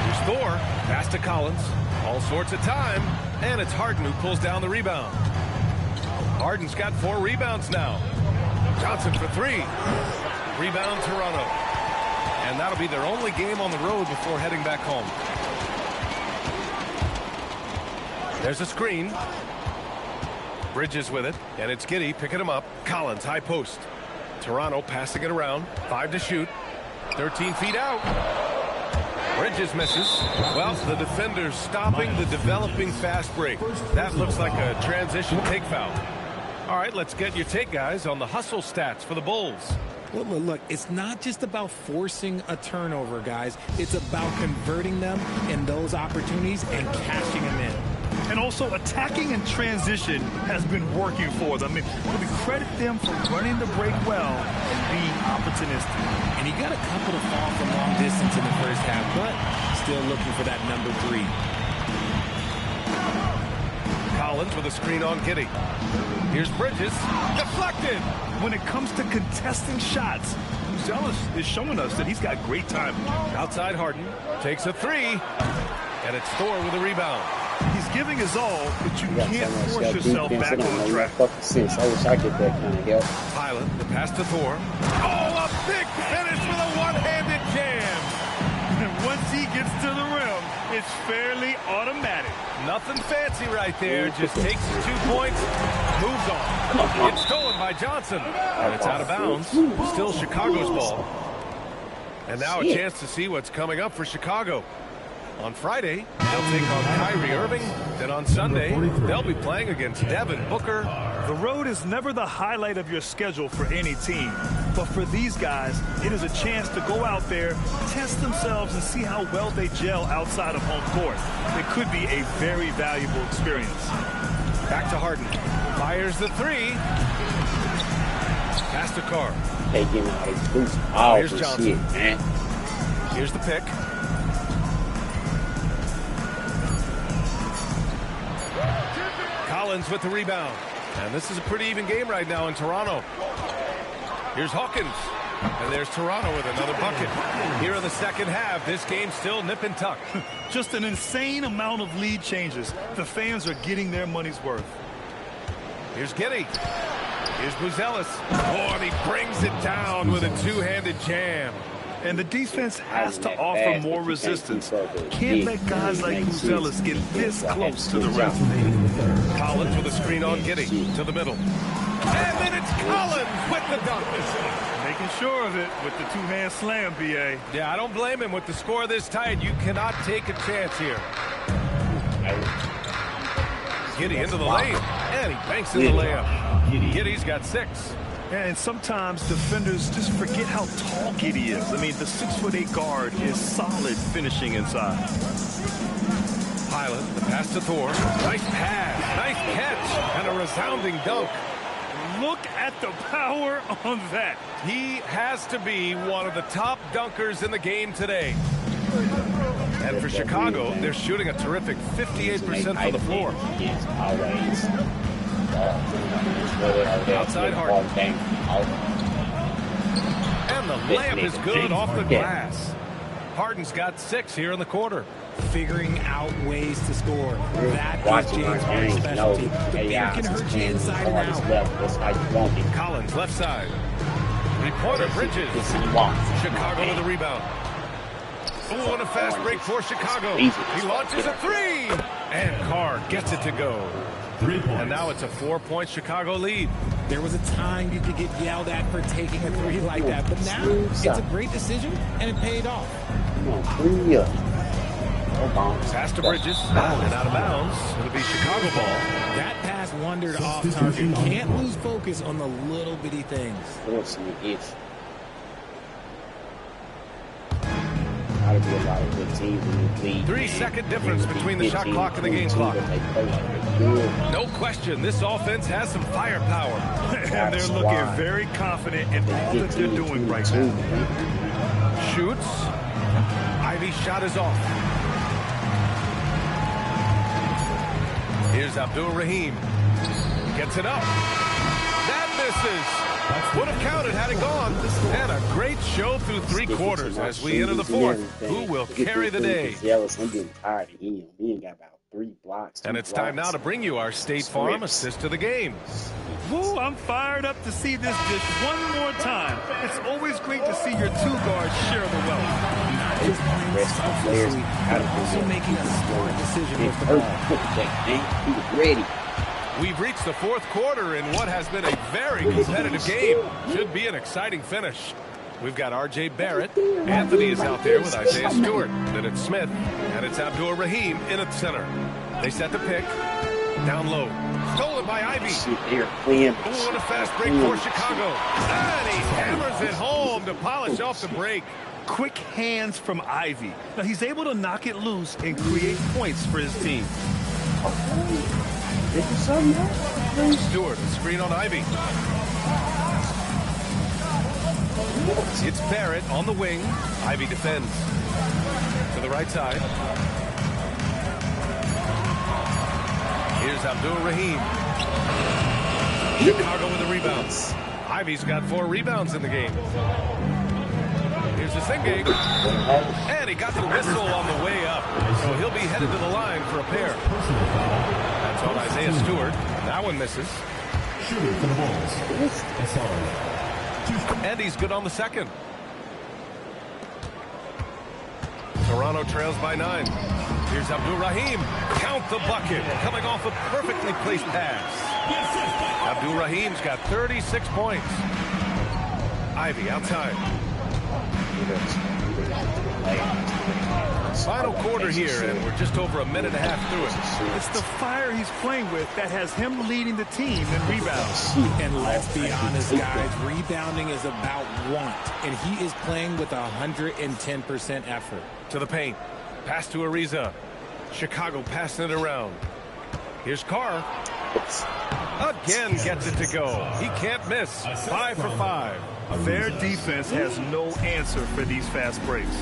Speaker 2: Here's Thor. Pass to Collins. All sorts of time. And it's Harden who pulls down the rebound. Harden's got 4 rebounds now. Johnson for 3. Rebound Toronto. And that'll be their only game on the road before heading back home. There's a screen. Bridges with it. And it's Giddey picking him up. Collins, high post. Toronto passing it around. 5 to shoot. 13 feet out. Bridges misses. Well, the defender's stopping the developing fast break. That looks like a transition take foul. All right, let's get your take, guys, on the hustle stats for the Bulls.
Speaker 3: Well, look, it's not just about forcing a turnover, guys. It's about converting them in those opportunities and cashing them in.
Speaker 4: And also attacking in transition has been working for them. I mean, we credit them for running the break well and being opportunistic.
Speaker 3: And he got a couple to fall from long distance in the first half, but still looking for that number 3.
Speaker 2: Collins with a screen on Giddey. Here's Bridges. Deflected.
Speaker 4: When it comes to contesting shots, Zealous is showing us that he's got great time.
Speaker 2: Outside Harden. Takes a 3. And it's Thor with a rebound.
Speaker 4: He's giving his all, but you can't force yourself back on the track.
Speaker 5: I wish I get that kind of help.
Speaker 2: Highland, the pass to Thor. Oh, a big finish with a one-handed jam.
Speaker 4: And once he gets to the rim, it's fairly automatic.
Speaker 2: Nothing fancy right there. Just takes the 2 points, moves on. It's stolen by Johnson. And it's out of bounds. Still Chicago's ball. And now a chance to see what's coming up for Chicago. On Friday, they'll take on Kyrie Irving. Then on Sunday, they'll be playing against Devin Booker.
Speaker 4: The road is never the highlight of your schedule for any team. But for these guys, it is a chance to go out there, test themselves, and see how well they gel outside of home court. It could be a very valuable experience.
Speaker 2: Back to Harden. Fires the 3. Pass to Carr.
Speaker 5: They give me all these boosts. Oh,
Speaker 2: here's Johnson.
Speaker 5: Shit, man.
Speaker 2: Here's the pick. Collins with the rebound. And this is a pretty even game right now in Toronto. Here's Hawkins. And there's Toronto with another bucket. Here in the second half, this game's still nip and tuck.
Speaker 4: Just an insane amount of lead changes. The fans are getting their money's worth.
Speaker 2: Here's Giddey. Here's Buzelis. Oh, and he brings it down with a two-handed jam.
Speaker 4: And the defense has to offer more resistance. Can't let guys like Buzelis get this close to the rim.
Speaker 2: Collins with a screen on Giddey to the middle. And then it's Collins with the dunk.
Speaker 4: Making sure of it with the two-hand slam, B.A.
Speaker 2: Yeah, I don't blame him. With the score this tight, you cannot take a chance here. Giddey into the lane, and he banks in the layup. Giddey's got 6.
Speaker 4: And sometimes defenders just forget how tall Giddey is. I mean, the 6'8" guard is solid finishing inside.
Speaker 2: Pilot, the pass to Thor. Nice pass, nice catch, and a resounding dunk.
Speaker 4: Look at the power on that.
Speaker 2: He has to be one of the top dunkers in the game today. And for Chicago, they're shooting a terrific 58% from the floor. Outside Harden. And the layup is good off the glass. Harden's got 6 here in the quarter.
Speaker 3: Figuring out ways to score. That is James Harden's specialty. The beer can hurt you inside and out.
Speaker 2: Collins left side. Three-pointer Bridges. Chicago with the rebound. Ooh, and a fast break for Chicago. He launches a 3. And Carr gets it to go. And now it's a 4-point Chicago lead.
Speaker 3: There was a time you could get yelled at for taking a 3 like that, but now it's a great decision, and it paid off.
Speaker 2: Pass to Bridges, and out of bounds. It'll be Chicago ball.
Speaker 3: That pass wandered off target. Can't lose focus on the little bitty things.
Speaker 2: 3-second difference between the shot clock and the game clock. No question, this offense has some firepower.
Speaker 4: And they're looking very confident in all that they're doing right now.
Speaker 2: Shoots. Ivy's shot is off. Here's Abdul-Rahim. Gets it up. That misses. Would have counted had it gone. And a great show through 3 quarters as we enter the 4th. Who will carry the day?
Speaker 5: I'm getting tired of him. He ain't got about 3 blocks.
Speaker 2: And it's time now to bring you our State Farm assist to the game.
Speaker 4: Woo, I'm fired up to see this dish one more time. It's always great to see your 2 guards share the wealth.
Speaker 3: Not just playing selflessly, but also making a smart decision with the ball.
Speaker 5: He was ready.
Speaker 2: We've reached the 4th quarter in what has been a very competitive game. Should be an exciting finish. We've got R.J. Barrett. Anthony is out there with Isaiah Stewart. Then it's Smith. And it's Abdul-Rahim in at center. They set the pick. Down low. Stolen by Ivy. Ooh, what a fast break for Chicago. And he hammers it home to polish off the break.
Speaker 4: Quick hands from Ivy. Now he's able to knock it loose and create points for his team.
Speaker 2: Stewart, screen on Ivy. It's Barrett on the wing. Ivy defends. To the right side. Here's Abdul-Rahim. Chicago with the rebounds. Ivy's got 4 rebounds in the game. Here's the Singate. And he got the whistle on the way up. So he'll be headed to the line for a pair. That's on Isaiah Stewart. That one misses. And he's good on the second. Toronto trails by 9. Here's Abdul-Rahim. Count the bucket. Coming off a perfectly placed pass. Abdul-Rahim's got 36 points. Ivy outside. Final quarter here, and we're just over a minute and a half through it.
Speaker 4: It's the fire he's playing with that has him leading the team in rebounds.
Speaker 3: And let's be honest, guys, rebounding is about want, and he is playing with 110% effort.
Speaker 2: To the paint. Pass to Ariza. Chicago passing it around. Here's Carr. Again gets it to go. He can't miss. 5 for 5.
Speaker 4: Their defense has no answer for these fast breaks.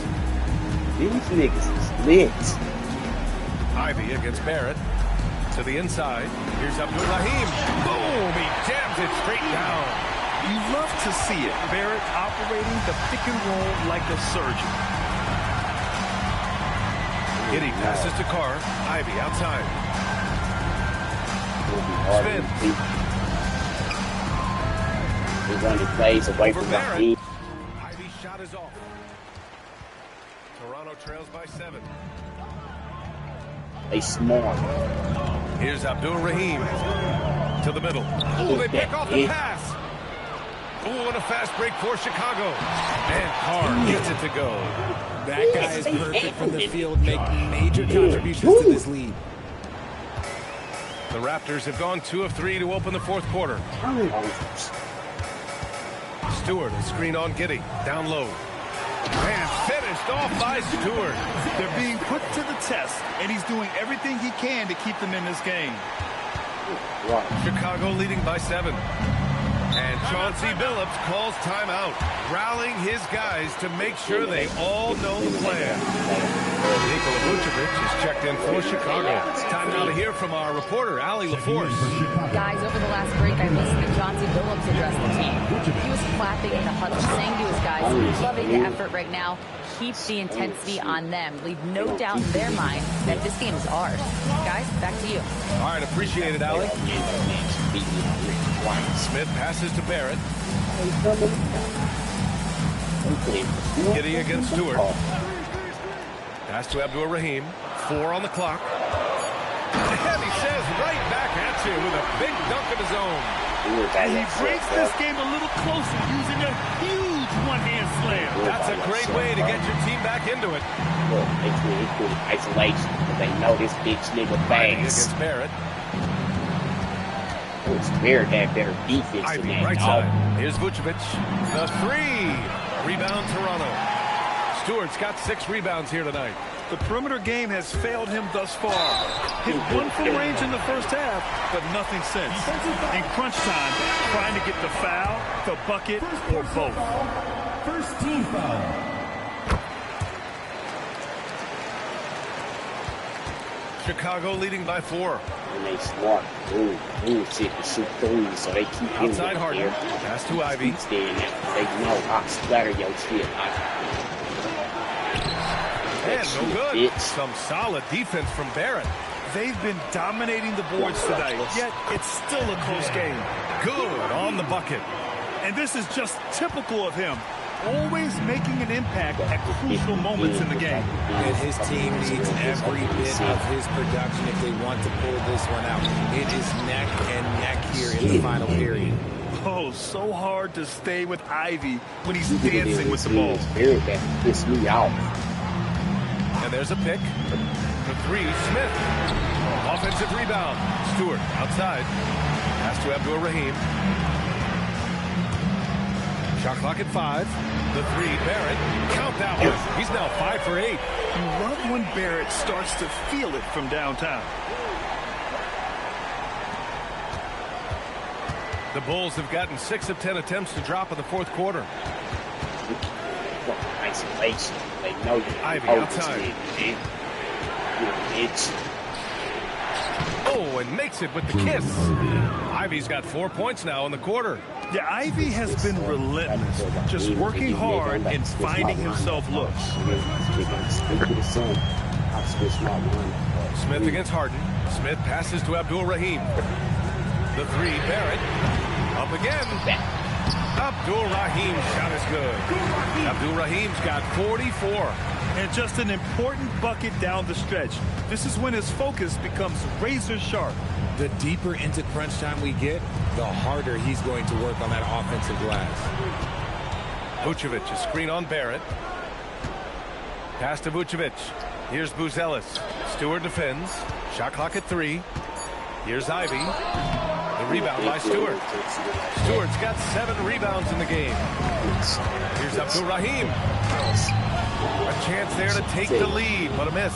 Speaker 5: These niggas is lit.
Speaker 2: Ivy against Barrett. To the inside. Here's Abdul-Rahim. Boom! He jams it straight down.
Speaker 4: You love to see it. Barrett operating the pick and roll like a surgeon.
Speaker 2: Giddy passes to Carr. Ivy outside. Spins.
Speaker 5: He's running plays away from Raheem.
Speaker 2: Ivy's shot is off. Toronto trails by 7.
Speaker 5: They smart.
Speaker 2: Here's Abdul-Rahim to the middle. Oh, they pick off the pass. Oh, and a fast break for Chicago. And Carr gets it to go.
Speaker 3: That guy is perfect from the field, making major contributions to this lead.
Speaker 2: The Raptors have gone 2 of 3 to open the fourth quarter. Stewart, a screen on Giddy. Down low. And finished off by Stewart.
Speaker 4: They're being put to the test, and he's doing everything he can to keep them in this game.
Speaker 2: Chicago leading by 7. And Chauncey Billups calls timeout, rallying his guys to make sure they all know the plan. Nikola Vucevic is checked in for Chicago. It's time now to hear from our reporter, Allie LaForce.
Speaker 6: Guys, over the last break, I listened to Chauncey Billups address the team. He was clapping in the huddle, saying to his guys, loving the effort right now. Keep the intensity on them. Leave no doubt in their mind that this game is ours. Guys, back to you.
Speaker 2: All right, appreciate it, Allie. Smith passes to Barrett. Giddy against Stewart. Pass to Abdul-Rahim. 4 on the clock. And he says right back at you with a big dunk of his own.
Speaker 4: He breaks this game a little closer using a huge one-hand slam.
Speaker 2: That's a great way to get your team back into it.
Speaker 5: Look, it's really good isolation because they know this bitch nigga bangs.
Speaker 2: Against Barrett.
Speaker 5: It's Barrett that better defense
Speaker 2: Ivy,
Speaker 5: than that.
Speaker 2: right side. Here's Vucevic. The 3. Rebound Toronto. Stewart's got 6 rebounds here tonight.
Speaker 4: The perimeter game has failed him thus far. Hit 1 from range in the first half, but nothing since. In crunch time, trying to get the foul, the bucket, or both.
Speaker 1: First team foul.
Speaker 2: Chicago leading by 4.
Speaker 5: And they smart. Ooh, shit, to shoot threes, so they keep him
Speaker 2: Outside Harden.
Speaker 5: here.
Speaker 2: Pass to Ivy.
Speaker 5: They know I'll splatter your shit.
Speaker 2: And no good. Some solid defense from Barrett.
Speaker 4: They've been dominating the boards tonight, yet it's still a close game.
Speaker 2: Good on the bucket.
Speaker 4: And this is just typical of him. Always making an impact at crucial moments in the game.
Speaker 3: And his team needs every bit of his production if they want to pull this one out. It is neck and neck here in the final period.
Speaker 4: Oh, so hard to stay with Ivy when he's dancing with the ball.
Speaker 5: That pissed me off.
Speaker 2: And there's a pick. The 3, Smith. Offensive rebound. Stewart outside. Pass to Abdul-Rahim. Shot clock at 5. The 3, Barrett. Count that one. He's now 5 for 8.
Speaker 4: You love when Barrett starts to feel it from downtown.
Speaker 2: The Bulls have gotten 6 of 10 attempts to drop in the fourth quarter.
Speaker 5: Isolation. They know you.
Speaker 2: Ivy outside. Oh, and makes it with the kiss. Ivy's got 4 points now in the quarter.
Speaker 4: Yeah, Ivy has been relentless, just working hard and finding himself looks.
Speaker 2: Smith against Harden. Smith passes to Abdul-Rahim. The 3, Barrett. Up again. Abdul-Rahim's shot is good. Abdul-Rahim's got 44.
Speaker 4: And just an important bucket down the stretch. This is when his focus becomes razor sharp.
Speaker 3: The deeper into crunch time we get, the harder he's going to work on that offensive glass.
Speaker 2: Vucevic, a screen on Barrett. Pass to Vucevic. Here's Buzelis. Stewart defends. Shot clock at 3. Here's Ivy. The rebound by Stewart. Stewart's got 7 rebounds in the game. Here's Abdul-Rahim. A chance there to take the lead, but a miss.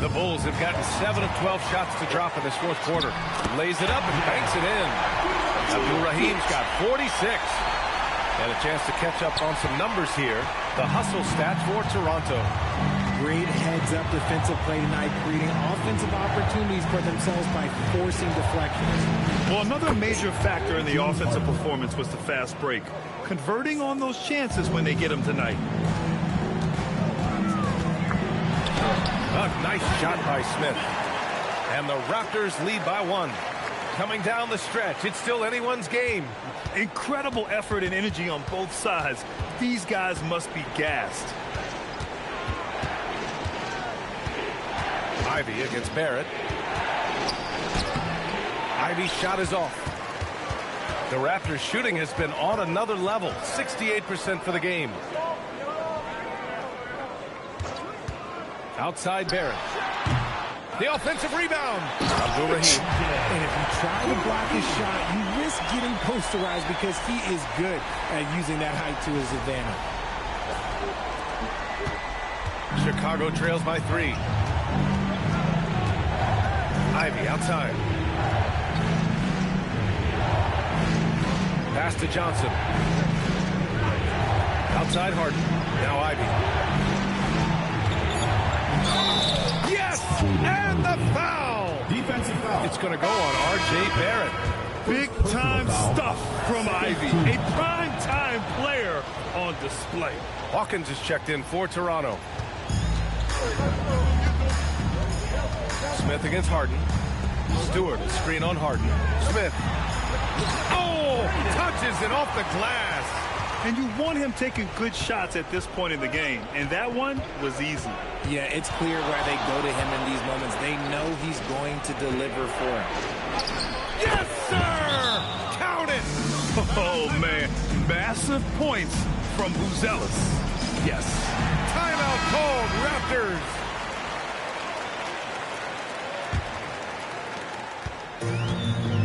Speaker 2: The Bulls have gotten 7 of 12 shots to drop in this fourth quarter. Lays it up and banks it in. Abdul-Rahim's got 46. And a chance to catch up on some numbers here. The hustle stats for Toronto.
Speaker 3: Great heads-up defensive play tonight, creating offensive opportunities for themselves by forcing deflections.
Speaker 4: Well, another major factor in the offensive performance was the fast break. Converting on those chances when they get them tonight.
Speaker 2: A nice shot by Smith. And the Raptors lead by 1. Coming down the stretch, it's still anyone's game.
Speaker 4: Incredible effort and energy on both sides. These guys must be gassed.
Speaker 2: Ivy against Barrett. Ivy's shot is off. The Raptors shooting has been on another level, 68% for the game. Outside Barrett. The offensive rebound. Abdul-Rahim.
Speaker 3: And if you try to block his shot, you risk getting posterized because he is good at using that height to his advantage.
Speaker 2: Chicago trails by 3. Ivy outside. Pass to Johnson. Outside Harden. Now Ivy. Yes! And the foul!
Speaker 1: Defensive foul.
Speaker 2: It's going to go on R.J. Barrett.
Speaker 4: Big-time stuff from Ivy. A prime-time player on display.
Speaker 2: Hawkins is checked in for Toronto. Smith against Harden. Stewart, a screen on Harden. Smith. Oh! Touches it off the glass.
Speaker 4: And you want him taking good shots at this point in the game. And that one was easy.
Speaker 3: Yeah, it's clear why they go to him in these moments. They know he's going to deliver for him.
Speaker 2: Yes, sir! Count it!
Speaker 4: Oh, man. Massive points from Buzelis. Yes.
Speaker 2: Timeout called, Raptors.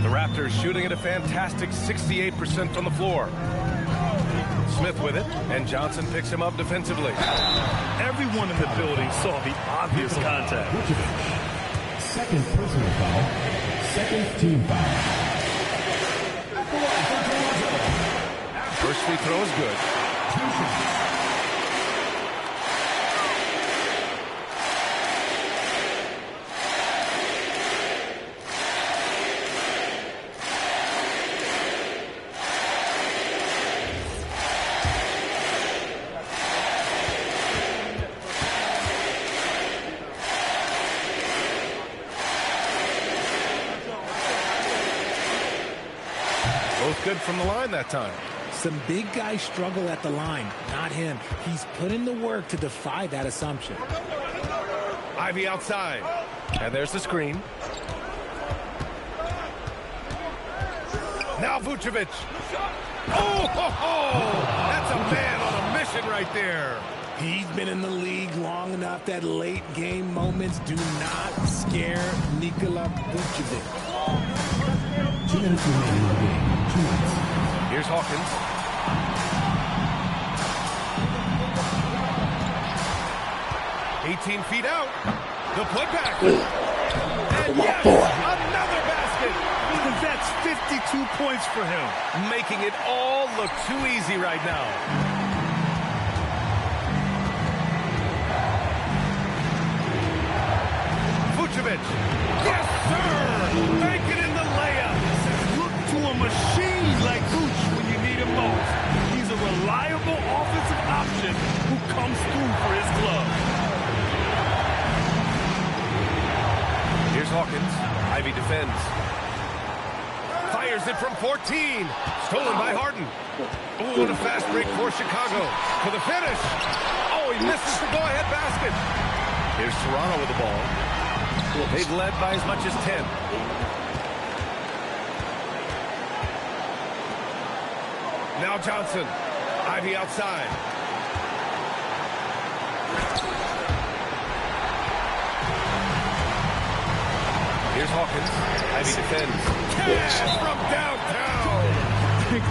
Speaker 2: The Raptors shooting at a fantastic 68% from the floor. Smith with it, and Johnson picks him up defensively.
Speaker 4: Everyone in the building saw the obvious contact.
Speaker 1: Second personal foul. Second team foul.
Speaker 2: First free throw is good. Both good from the line that time.
Speaker 3: Some big guys struggle at the line, not him. He's put in the work to defy that assumption.
Speaker 2: Ivy outside. And there's the screen. Now Vucevic. Oh, ho, ho. That's a man on a mission right there.
Speaker 3: He's been in the league long enough that late game moments do not scare Nikola Vucevic.
Speaker 1: 2 minutes remaining in the game. 2 minutes.
Speaker 2: Here's Hawkins. "18 feet out. The putback. And yes, another basket.
Speaker 4: That's 52 points for him.
Speaker 2: Making it all look too easy right now. Vucevic. Yes, sir. Make it in the layup.
Speaker 4: Look to a machine like Vooch when you need him most. He's a reliable offensive option who comes through for his club.
Speaker 2: Here's Hawkins. Ivy defends. Fires it from 14. Stolen by Harden. Oh, and a fast break for Chicago. To the finish. Oh, he misses the go-ahead basket. Here's Toronto with the ball. They've led by as much as 10. Now Johnson. Ivy outside. Here's Hawkins. Ivy defends. Cash from downtown.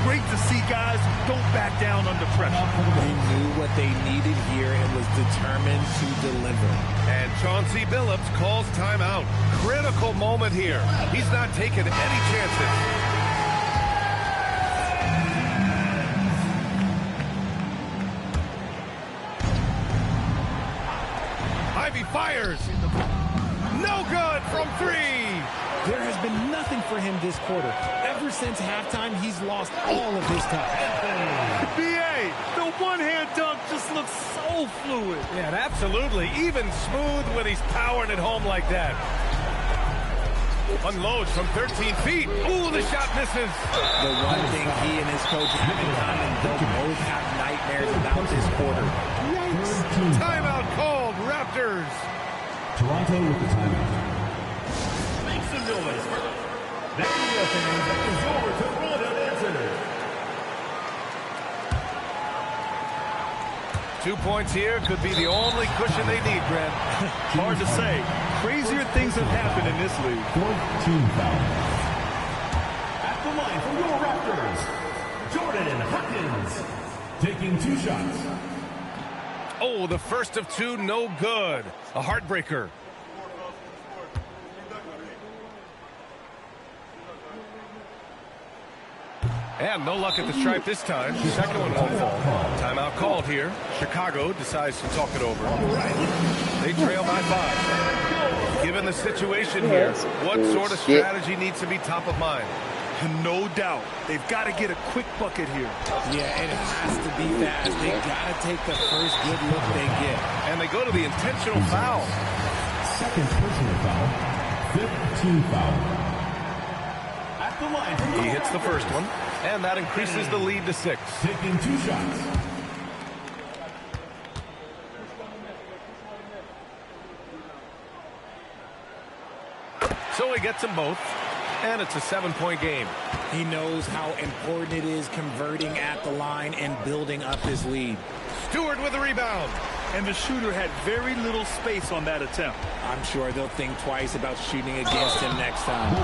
Speaker 4: Great to see guys don't back down under pressure.
Speaker 3: They knew what they needed here and was determined to deliver.
Speaker 2: And Chauncey Billups calls timeout. Critical moment here. He's not taking any chances. fires. No good from 3.
Speaker 3: There has been nothing for him this quarter. Ever since halftime, he's lost all of his touch.
Speaker 4: B.A., the one-hand dunk just looks so fluid.
Speaker 2: Yeah, absolutely. Even smooth when he's powering it home like that. Unloads from 13 feet. Ooh, the shot misses.
Speaker 3: The one thing he and his coach have in common, they'll both have nightmares about this quarter.
Speaker 2: Timeout called, Raptors.
Speaker 1: Toronto with the timeout. Make some noise for the fans that is over to run and answer.
Speaker 2: 2 points here could be the only cushion they need, Grant.
Speaker 4: Hard to say. Crazier things have happened in this league.
Speaker 1: 14 foul. At the line for your Raptors, Jordan Hawkins taking 2 shots.
Speaker 2: Oh, the first of 2, no good. A heartbreaker. And no luck at the stripe this time. Second one won't fall. Timeout called here. Chicago decides to talk it over. They trail by 5. Given the situation here, what sort of strategy needs to be top of mind?
Speaker 4: No doubt. They've got to get a quick bucket here.
Speaker 3: Yeah, it has to be fast. They got to take the first good look they get.
Speaker 2: And they go to the intentional foul.
Speaker 1: Second personal foul. 5th team foul. At the line.
Speaker 2: He hits the first one, and that increases the lead to 6.
Speaker 1: Taking 2 shots.
Speaker 2: So he gets them both, and it's a 7-point game.
Speaker 3: He knows how important it is converting at the line and building up his lead.
Speaker 2: Stewart with the rebound.
Speaker 4: And the shooter had very little space on that attempt.
Speaker 3: I'm sure they'll think twice about shooting against him next time.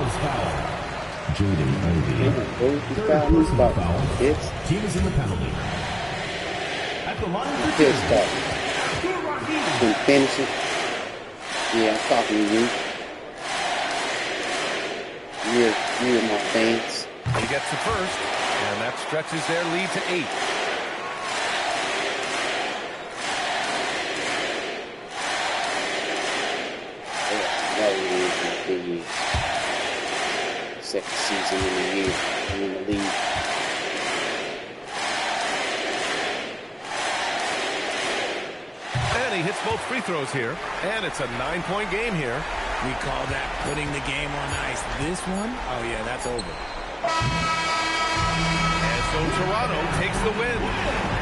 Speaker 1: Jaden Ivey. Foul. Team is in the penalty. At the line for
Speaker 5: Good stuff. Can finish it. Yeah, I'm talking to you. You're my fans.
Speaker 2: He gets the first, and that stretches their lead to 8.
Speaker 5: Second season in the year in the league.
Speaker 2: And he hits both free throws here, and it's a 9-point game here.
Speaker 3: We call that putting the game on ice. This one, oh yeah, that's over.
Speaker 2: And so Toronto takes the win.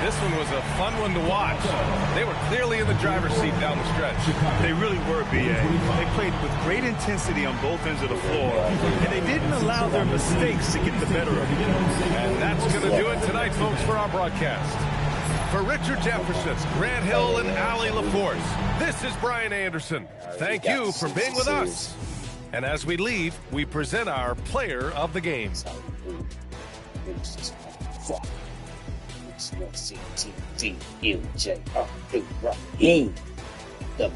Speaker 2: This one was a fun one to watch. They were clearly in the driver's seat down the stretch.
Speaker 4: They really were, B.A. They played with great intensity on both ends of the floor, and they didn't allow their mistakes to get the better of them.
Speaker 2: And that's going to do it tonight, folks, for our broadcast. For Richard Jefferson, Grant Hill, and Allie LaForce, this is Brian Anderson. Thank you for being with us. And as we leave, we present our player of the game.
Speaker 5: The